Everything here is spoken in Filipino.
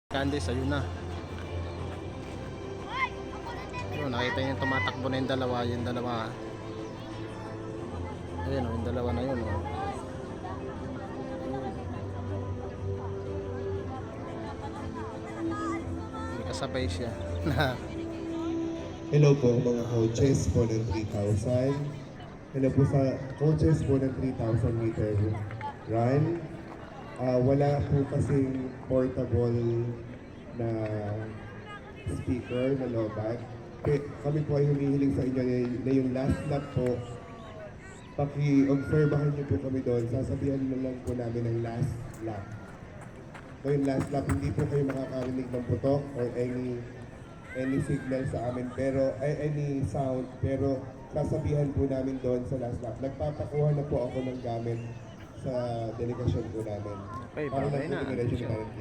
Candice, ayun na. Ayun, nakita niyo tumatakbo na yung dalawa. Yung dalawa. Ayun, yung dalawa na yun. May kasabay siya. Hello po mga coaches po ng 3,000. Hello po sa coaches po ng 3,000 meter run. Wala po kasing portable na speaker na lobat. Kami po ay humihiling sa inyo na yung last lap po, paki-obserbahan niyo po kami doon. Sasabihan na lang po namin ng last lap. So yung last lap, hindi po kayo makakarinig ng putok or any signal sa amin, pero any sound, pero sasabihan po namin doon sa last lap. Nagpapakuha na po ako ng gamit sa delegasyon po namin. Okay, para babay lang po na. dumiretso na ng